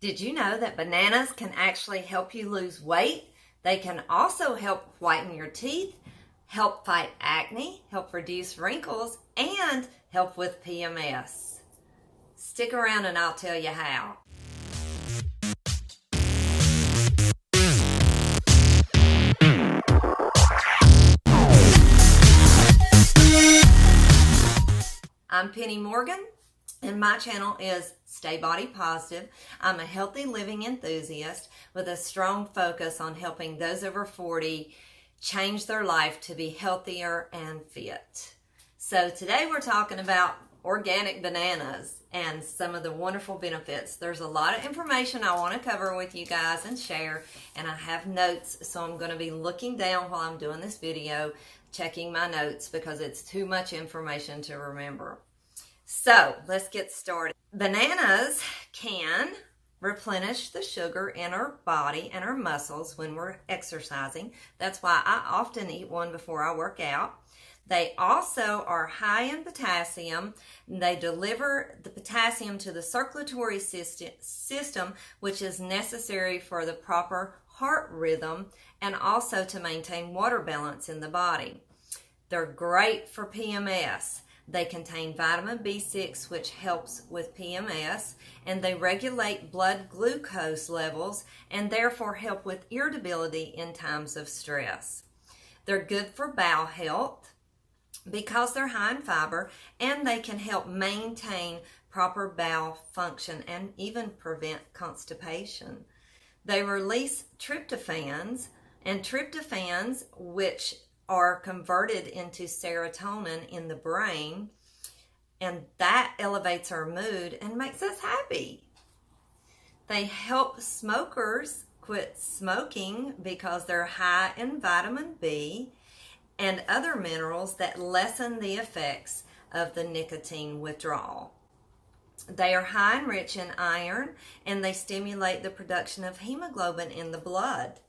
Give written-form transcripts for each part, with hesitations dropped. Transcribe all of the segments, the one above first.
Did you know that bananas can actually help you lose weight? They can also help whiten your teeth, help fight acne, help reduce wrinkles, and help with PMS. Stick around and I'll tell you how. I'm Penny Morgan, and my channel is Stay Body Positive. I'm a healthy living enthusiast with a strong focus on helping those over 40 change their life to be healthier and fit. So today we're talking about organic bananas and some of the wonderful benefits. There's a lot of information I want to cover with you guys and share, and I have notes, so I'm going to be looking down while I'm doing this video, checking my notes because it's too much information to remember. So let's get started. Bananas can replenish the sugar in our body and our muscles when we're exercising. That's why I often eat one before I work out. They also are high in potassium. They deliver the potassium to the circulatory system, which is necessary for the proper heart rhythm and also to maintain water balance in the body. They're great for PMS. They contain vitamin B6, which helps with PMS, and they regulate blood glucose levels and therefore help with irritability in times of stress. They're good for bowel health because they're high in fiber, and they can help maintain proper bowel function and even prevent constipation. They release tryptophans, which are converted into serotonin in the brain, and that elevates our mood and makes us happy. They help smokers quit smoking because they're high in vitamin B and other minerals that lessen the effects of the nicotine withdrawal. They are high and rich in iron, and they stimulate the production of hemoglobin in the blood.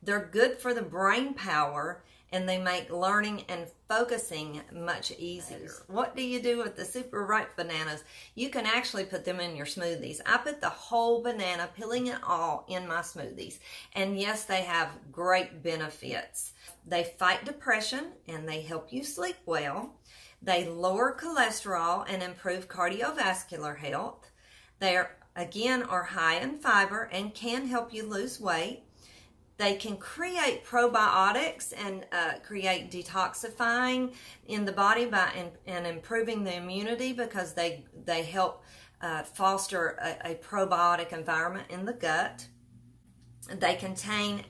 They're good for the brain power, and they make learning and focusing much easier. What do you do with the super ripe bananas? You can actually put them in your smoothies. I put the whole banana, peeling it all, in my smoothies. And yes, they have great benefits. They fight depression and they help you sleep well. They lower cholesterol and improve cardiovascular health. They are high in fiber and can help you lose weight. They can create probiotics and create detoxifying in the body and improving the immunity because they help foster a probiotic environment in the gut. They contain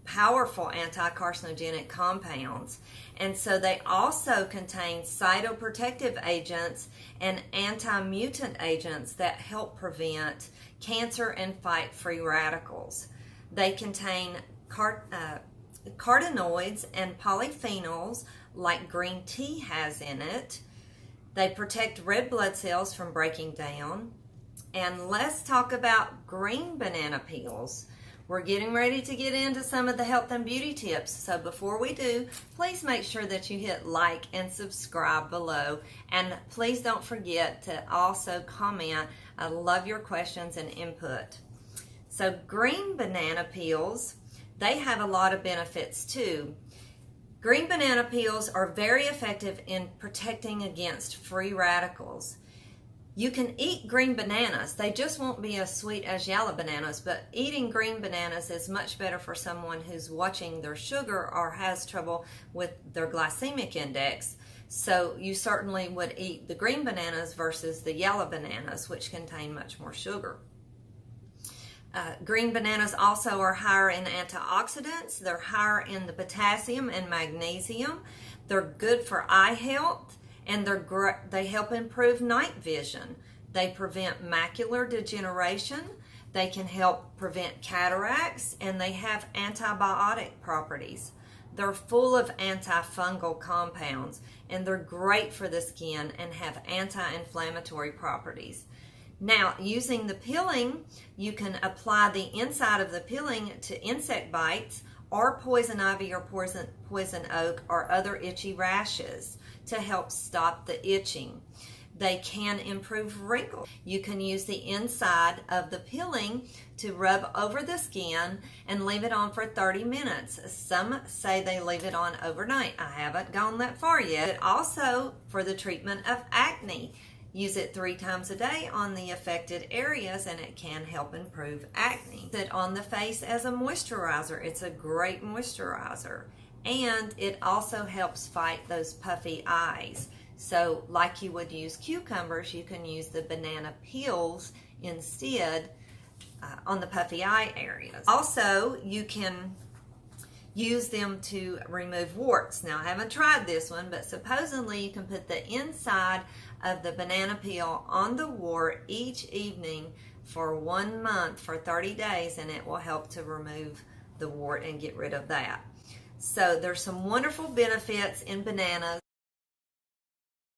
powerful anti-carcinogenic compounds. And so they also contain cytoprotective agents and anti-mutant agents that help prevent cancer and fight free radicals. They contain carotenoids and polyphenols like green tea has in it. They protect red blood cells from breaking down. And let's talk about green banana peels. We're getting ready to get into some of the health and beauty tips. So before we do, please make sure that you hit like and subscribe below. And please don't forget to also comment. I love your questions and input. So green banana peels, they have a lot of benefits too. Green banana peels are very effective in protecting against free radicals. You can eat green bananas. They just won't be as sweet as yellow bananas, but eating green bananas is much better for someone who's watching their sugar or has trouble with their glycemic index. So you certainly would eat the green bananas versus the yellow bananas, which contain much more sugar. Green bananas also are higher in antioxidants. They're higher in the potassium and magnesium. They're good for eye health. And they help improve night vision. They prevent macular degeneration. They can help prevent cataracts, and they have antibiotic properties. They're full of antifungal compounds, and they're great for the skin and have anti-inflammatory properties. Now, using the peeling, you can apply the inside of the peeling to insect bites or poison ivy or poison oak or other itchy rashes to help stop the itching. They can improve wrinkles. You can use the inside of the peeling to rub over the skin and leave it on for 30 minutes. Some say they leave it on overnight. I haven't gone that far yet. But also for the treatment of acne. Use it 3 times a day on the affected areas and it can help improve acne. Use it on the face as a moisturizer. It's a great moisturizer. And it also helps fight those puffy eyes. So like you would use cucumbers, you can use the banana peels instead on the puffy eye areas. Also, you can use them to remove warts. Now, I haven't tried this one, but supposedly you can put the inside of the banana peel on the wart each evening for 1 month, for 30 days, and it will help to remove the wart and get rid of that. So there's some wonderful benefits in bananas.